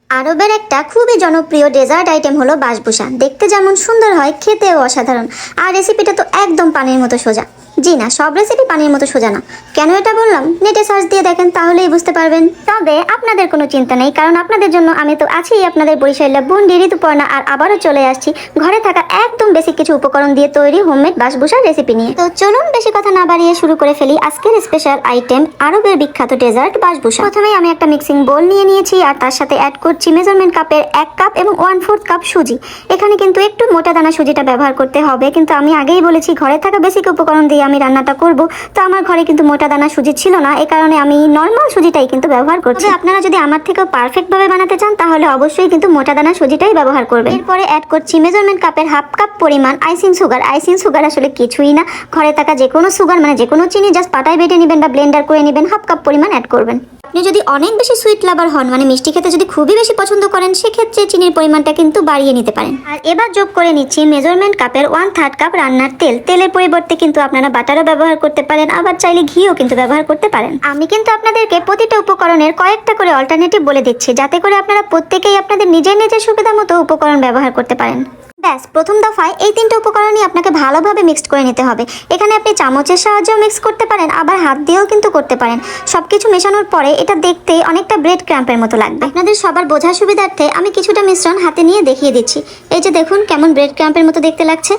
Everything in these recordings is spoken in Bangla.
আরবের একটা খুবই জনপ্রিয় ডেজার্ট আইটেম হলো বাসবুসা। দেখতে যেমন সুন্দর হয়, খেতেও অসাধারণ। আর রেসিপিটা তো একদম পানির মতো সোজা। জি না, সব রেসিপি পানির মতো সোজা না। কেন এটা বললাম? নেটে সার্চ দিয়ে দেখেন, তাহলেই বুঝতে পারবেন। তবে আপনাদের কোনো চিন্তা নেই, কারণ আপনাদের জন্য আমি তো আছি, আপনাদের বরিশালের বোন ঋতুপর্ণা। আর আবারও চলে আসছি ঘরে থাকা একদম বেসিক কিছু উপকরণ দিয়ে তৈরি হোমমেড বাসবুসার রেসিপি নিয়ে। তো চলুন বেশি কথা না বাড়িয়ে শুরু করে ফেলি আজকের স্পেশাল আইটেম, আরবের বিখ্যাত ডেজার্ট বাসবুসা। প্রথমেই আমি একটা মিক্সিং বোল নিয়ে নিয়েছি, আর তার সাথে অ্যাড করছি মেজারমেন্ট কাপের 1 কাপ এবং 1/4 কাপ সুজি। এখানে কিন্তু একটু মোটা দানা সুজিটা ব্যবহার করতে হবে, কিন্তু আমি আগেই বলেছি ঘরে থাকা বেসিক উপকরণ দিয়ে আমি রান্নাটা করব। তো আমার ঘরে কিন্তু মোটা দানা সুজি ছিল না, এই কারণে আমি নর্মাল সুজিটাই কিন্তু ব্যবহার করছি। আপনারা যদি আমার থেকেও পারফেক্ট ভাবে বানাতে চান তাহলে অবশ্যই কিন্তু মোটা দানা সুজিটাই ব্যবহার করবেন। এরপরে অ্যাড করছি মেজারমেন্ট কাপের 1/2 কাপ পরিমাণ আইসিং সুগার। আইসিং সুগার আসলে কিছুই না, ঘরে থাকা যে কোনো সুগার, মানে যে কোনো চিনি জাস্ট পাটায় বেটে নেবেন বা ব্লেন্ডার করে নেবেন, 1/2 কাপ পরিমাণ অ্যাড করবেন। আপনি যদি অনেক বেশি সুইট লাভার হন, মানে মিষ্টি খেতে যদি খুবই বেশি পছন্দ করেন, সেক্ষেত্রে চিনির পরিমাণটা কিন্তু বাড়িয়ে নিতে পারেন। আর এবার যোগ করে নিচ্ছি মেজারমেন্ট কাপের 1/3 কাপ রান্নার তেল। তেলের পরিবর্তে কিন্তু আপনারা বাটারও ব্যবহার করতে পারেন, আবার চাইলে ঘিও কিন্তু ব্যবহার করতে পারেন। আমি কিন্তু আপনাদেরকে প্রতিটা উপকরণের কয়েকটা করে অল্টারনেটিভ বলে দিচ্ছি, যাতে করে আপনারা প্রত্যেকেই আপনাদের নিজের নিজের সুবিধা মতো উপকরণ ব্যবহার করতে পারেন। ব্যাস, প্রথম দফায় এই 3টে উপকরণই আপনাকে ভালোভাবে মিক্সড করে নিতে হবে। এখানে আপনি চামচের সাহায্যেও মিক্স করতে পারেন, আবার হাত দিয়েও কিন্তু করতে পারেন। সবকিছু মেশানোর পরে এটা দেখতে অনেকটা ব্রেড ক্রাম্পের মতো লাগবে। আপনাদের সবার বোঝার সুবিধার্থে আমি কিছুটা মিশ্রণ হাতে নিয়ে দেখিয়ে দিচ্ছি। এই যে দেখুন কেমন ব্রেড ক্রাম্পের মতো দেখতে লাগছে।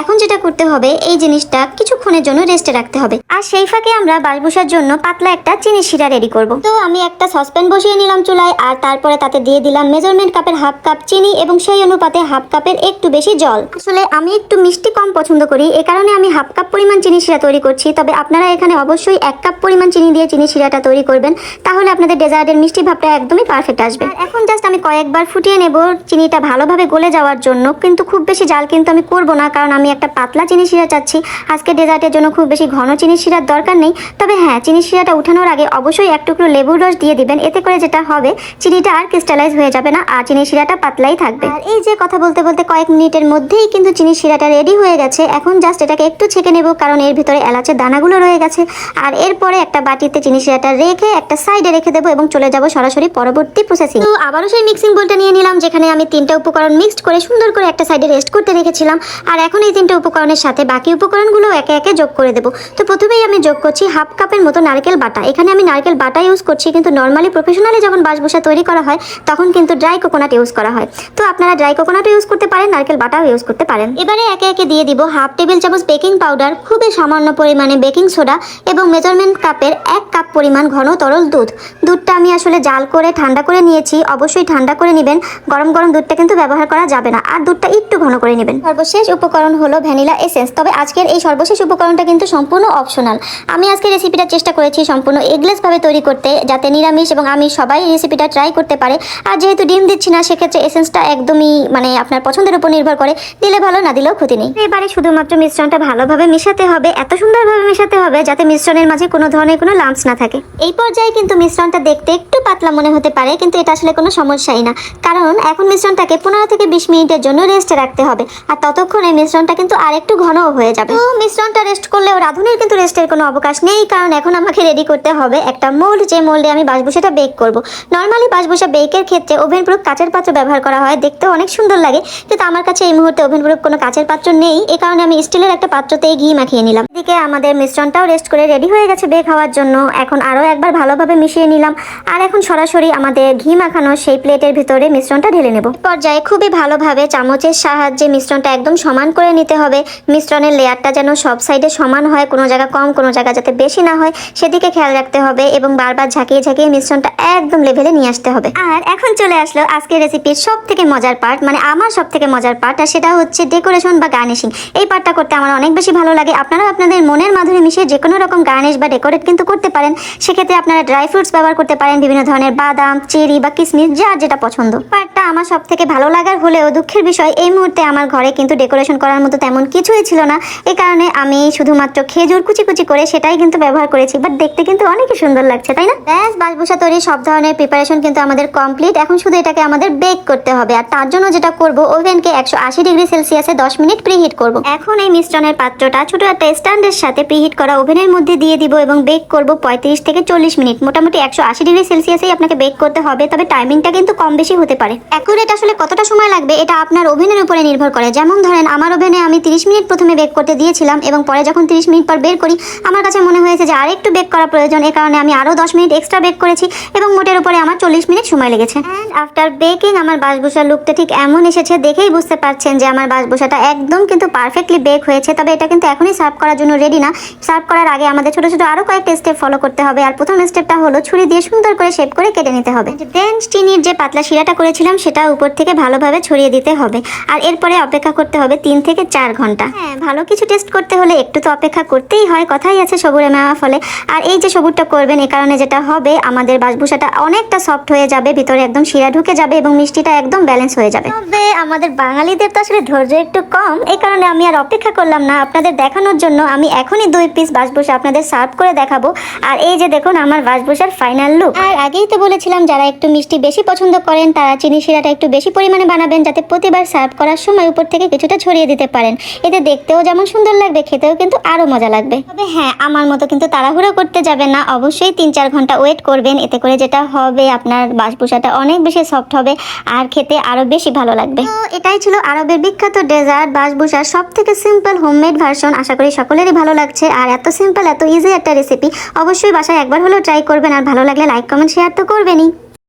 এখন যেটা করতে হবে, এই জিনিসটা কিছুক্ষণের জন্য রেস্টে রাখতে হবে। আর সেই ফাঁকে আমরা বাসবুসার জন্য পাতলা একটা চিনি শিরা রেডি করব। তো আমি একটা সসপ্যান বসিয়ে নিলাম চুলায়, আর তারপরে তাতে দিয়ে দিলাম মেজারমেন্ট কাপের 1/2 কাপ চিনি এবং সেই অনুপাতে 1/2 কাপের একটু বেশি জল। আসলে আমি একটু মিষ্টি কম পছন্দ করি, এই কারণে আমি 1/2 কাপ পরিমাণ চিনি শিরা তৈরি করছি। তবে আপনারা এখানে অবশ্যই 1 কাপ পরিমাণ চিনি দিয়ে চিনি শিরাটা তৈরি করবেন, তাহলে আপনাদের ডেজার্টের মিষ্টি ভাবটা একদমই পারফেক্ট আসবে। এখন জাস্ট আমি কয়েকবার ফুটিয়ে নেব চিনিটা ভালোভাবে গলে যাওয়ার জন্য। কিন্তু খুব বেশি জাল কিন্তু আমি করব না, কারণ আমি একটা পাতলা চিনি শিরা চাচ্ছি। আজকে ডেজার্টের জন্য খুব বেশি ঘন চিনি শিরার দরকার নেই। তবে হ্যাঁ, চিনি শিরাটা উঠানোর আগে অবশ্যই 1 টুকরো লেবুর রস দিয়ে দিবেন। এতে করে যেটা হবে, চিনিটা আর ক্রিস্টালাইজ হয়ে যাবে না, আর চিনি শিরাটা পাতলাই থাকবে। আর এই যে কথা বলতে বলতে কয়েক মিনিটের মধ্যেই কিন্তু চিনি শিরাটা রেডি হয়ে গেছে। এখন জাস্ট এটাকে একটু ছেঁকে নেব, কারণ এর ভিতরে এলাচের দানাগুলো রয়ে গেছে। আর এরপরে একটা বাটিতে চিনি শিরাটা রেখে একটা সাইডে রেখে দেবো এবং চলে যাব সরাসরি পরবর্তী প্রসেসিং। তো আবারও সেই মিক্সিং বোলটা নিয়ে নিলাম, যেখানে আমি 3টা উপকরণ মিক্সড করে সুন্দর করে একটা সাইডে রেস্ট করতে রেখেছিলাম। আর এখন এই 3টে উপকরণের সাথে বাকি উপকরণগুলো একে একে যোগ করে দেবো। তো প্রথমেই আমি যোগ করছি 1/2 কাপের মতো নারকেল বাটা। এখানে আমি নারকেল বাটা ইউজ করছি, কিন্তু নর্মালি প্রফেশনালি যখন বাসবুসা তৈরি করা হয় তখন কিন্তু ড্রাই কোকোনাট ইউজ করা হয়। তো আপনারা ড্রাই কোকোনাটও ইউজ করতে পারেন, নারকেল বাটাও ইউজ করতে পারেন। এবারে একে একে দিয়ে দিব 1/2 টেবিল চামচ বেকিং পাউডার, খুবই সামান্য পরিমাণে বেকিং সোডা এবং মেজারমেন্ট কাপের 1 কাপ পরিমাণ ঘন তরল দুধ। দুধটা আমি আসলে জাল করে ঠান্ডা করে নিয়েছি, অবশ্যই ঠান্ডা করে নেবেন। গরম গরম দুধটা কিন্তু ব্যবহার করা যাবে না, আর দুধটা একটু ঘন করে নেবেন। সর্বশেষ উপকরণ হলো ভ্যানিলা এসেন্স। তবে আজকের এই সর্বশেষ উপকরণটা কিন্তু সম্পূর্ণ অপশনাল। আমি আজকে রেসিপিটা চেষ্টা করেছি সম্পূর্ণ এগলেস ভাবে তৈরি করতে, যাতে নিরামিষ এবং আমি সবাই রেসিপিটা ট্রাই করতে পারে। আর যেহেতু ডিম দিচ্ছি না, সেক্ষেত্রে এসেন্সটা একদমই মানে আপনার পছন্দের উপর নির্ভর করে, দিলে ভালো, না দিলেও ক্ষতি নেই। এবারে শুধুমাত্র মিশ্রণটা ভালোভাবে মেশাতে হবে, এত সুন্দরভাবে মেশাতে হবে যাতে মিশ্রণের মাঝে কোনো ধরনের কোনো লাম্পস না থাকে। এই পর্যায়ে কিন্তু মিশ্রণটা দেখতে একটু পাতলা মনে হতে পারে, কিন্তু এটা আসলে কোনো সমস্যাই না, কারণ এখন মিশ্রণটাকে 15 থেকে 20 মিনিটের জন্য রেস্টে রাখতে হবে। আর ততক্ষণে মিশ্রণটা কিন্তু আর একটু ঘনও হয়ে যাবে। তো মিশ্রণটা রেস্ট করলেও রাঁধুনির কিন্তু রেস্টের কোনো অবকাশ নেই, কারণ এখন আমাকে রেডি করতে হবে একটা মোল্ড, যে মোল্ডে আমি বাসবুসাটা বেক করব। নর্মালি বাসবুসা বেকের ক্ষেত্রে ওভেন প্রুফ কাচের পাত্র ব্যবহার করা হয়, দেখতেও অনেক সুন্দর লাগে। কিন্তু আমার কাছে এই মুহূর্তে ওভেন প্রুফ কোনো কাচের পাত্র নেই, এই কারণে আমি স্টিলের একটা পাত্রতেই ঘি মাখিয়ে নিলাম। এদিকে আমাদের মিশ্রণটাও রেস্ট করে রেডি হয়ে গেছে বেক হওয়ার জন্য। এখন আরও একবার ভালোভাবে মিশিয়ে নিলাম, আর এখন সরাসরি আমাদের ঘি মাখানো সেই প্লেটের ভিতরে মিশ্রণটা ঢেলে নেব। পর্যায়ে খুবই ভালোভাবে চামচের সাহায্যে মিশ্রণটা একদম সমান করে নিতে হবে। মিশ্রণের লেয়ারটা যেন সব সাইডে সমান হয়, কোনো জায়গা কম কোনো জায়গা যাতে বেশি না হয় সেদিকে খেয়াল রাখতে হবে, এবং বারবার ঝাঁকিয়ে ঝাঁকিয়ে মিশ্রণটা একদম লেভেলে নিয়ে আসতে হবে। আর এখন চলে আসলো আজকের রেসিপির সব থেকে মজার পার্ট, মানে আমার সব থেকে মজার পার্ট, আর সেটা হচ্ছে ডেকোরেশন বা গার্নিশিং। এই পার্টটা করতে আমার অনেক বেশি ভালো লাগে। আপনারা আপনাদের মনের মাধুরী মিশিয়ে যে কোনো রকম গার্নিশ বা ডেকোরেট কিন্তু করতে পারেন। সেক্ষেত্রে আপনারা ড্রাই ফ্রুটস ব্যবহার করতে পারেন, বিভিন্ন ধরনের বাদাম, চেরি বা কিশমিশ, যার যেটা পছন্দ। পার্টটা আমার সব থেকে ভালো লাগার হলেও দুঃখের বিষয় এই মুহূর্তে আমার ঘরে কিন্তু ডেকোরেশন করার মতো তেমন কিছুই ছিল না। এই কারণে আমি শুধুমাত্র খেজুর কুচি কুচি করে সেটাই কিন্তু ব্যবহার করেছি, বাট দেখতে কিন্তু অনেকই সুন্দর লাগছে, তাই না? ব্যাস, বাসবুসা তৈরি সব ধরনের প্রিপারেশন কিন্তু আমাদের কমপ্লিট। এখন শুধু এটাকে আমাদের বেক করতে হবে, আর তার জন্য যেটা করব, ওভেনকে 180 ডিগ্রি সেলসিয়াসে 10 মিনিট প্রিহিট করব। এখন এই মিশ্রণের পাত্রটা ছোট একটা স্ট্যান্ডের সাথে প্রিহিট করা ওভেনের মধ্যে দিয়ে দিব এবং বেক করব 35 থেকে 40 মিনিট। মোটামুটি 180 ডিগ্রি সেলসিয়াসেই আপনাকে বেক করতে হবে, তবে টাইমিংটা কিন্তু কম বেশি হতে পারে। অ্যাকুরেট আসলে কতটা সময় লাগবে এটা আপনার ওভেনের উপরে নির্ভর করে। যেমন ধরেন আমার ওভেনে আমি 30 মিনিট প্রথমে বেক করতে দিয়েছিলাম এবং পরে যখন 30 মিনিট পর বের করি আমার কাছে মনে হয়েছে যে আরেকটু বেক করা প্রয়োজন, এই কারণে আমি আরও 10 মিনিট এক্সট্রা বেক করেছি এবং মোটের উপরে আমার 40 মিনিট সময় লেগেছে। অ্যান্ড আফটার বেকিং আমার বাসবুসার লুকটা ঠিক এমন এসেছে, দেখেই বুঝতে পারছেন যে আমার বাসবুসাটা একদম কিন্তু পারফেক্টলি বেক হয়েছে। তবে এটা কিন্তু এখনই সার্ভ করার জন্য রেডি না। সার্ভ করার আগে আমাদের ছোট ছোট আরও কয়েকটা স্টেপ ফলো করতে হবে। আর প্রথম স্টেপটা হলো ছুরি দিয়ে সুন্দর করে শেপ করে কেটে নিতে হবে। দেন চিনির যে পাতলা শিরাটা করেছিলাম সেটা উপর থেকে ভালোভাবে ছড়িয়ে দিতে হবে। আর এরপরে অপেক্ষা করতে হবে 3 থেকে 4 ঘন্টা। হ্যাঁ, ভালো কিছু টেস্ট করতে হলে একটু তো অপেক্ষা করতেই হয়, কথাই আছে সবুরে মেওয়া ফলে। আর এই যে সবুরটা করবেন, এই কারণে যেটা হবে আমাদের বাসবুসাটা অনেকটা সফট হয়ে যাবে, ভিতরে একদম শিরা ঢুকে যাবে এবং মিষ্টিটা একদম ব্যালেন্স হয়ে যাবে। তবে আমাদের বাঙালিদের তো আসলে ধৈর্য একটু কম, এই কারণে আমি আর অপেক্ষা করলাম না। আপনাদের দেখানোর জন্য আমি এখনই 2 পিস বাসবুসা আপনাদের সার্ভ করে দেখাবো। আর এই যে দেখুন আমার বাসবুসার ফাইনাল লুক। আর আগেই তো বলেছিলাম যারা একটু মিষ্টি বেশি পছন্দ করেন তারা চিনি শিরাটা একটু বেশি পরিমাণে বানাবেন, যাতে প্রতিবার সার্ভ করার সময় উপর থেকে কিছুটা ছড়িয়ে দিতে পারেন। এতে দেখতেও যেমন সুন্দর লাগবে, খেতেও কিন্তু আরো মজা লাগবে। তবে হ্যাঁ, আমার মতো কিন্তু তাড়াহুড়ো করতে যাবেন না, অবশ্যই 3-4 ঘন্টা ওয়েট করবেন। এতে করে যেটা হবে আপনার বাসবুসাটা অনেক বেশি সফট হবে আর খেতে আরো বেশি ভালো লাগবে। তো এটাই ছিল আরবের বিখ্যাত ডেজার্ট বাসবুসার সব থেকে সিম্পল হোমমেড ভার্সন। আশা করি সকলেরই ভালো লাগছে। আর এত সিম্পল এত ইজি একটা রেসিপি অবশ্যই বাসায় একবার হলেও ট্রাই করবেন। আর ভালো লাগলে লাইক কমেন্ট শেয়ার তো করবেনই।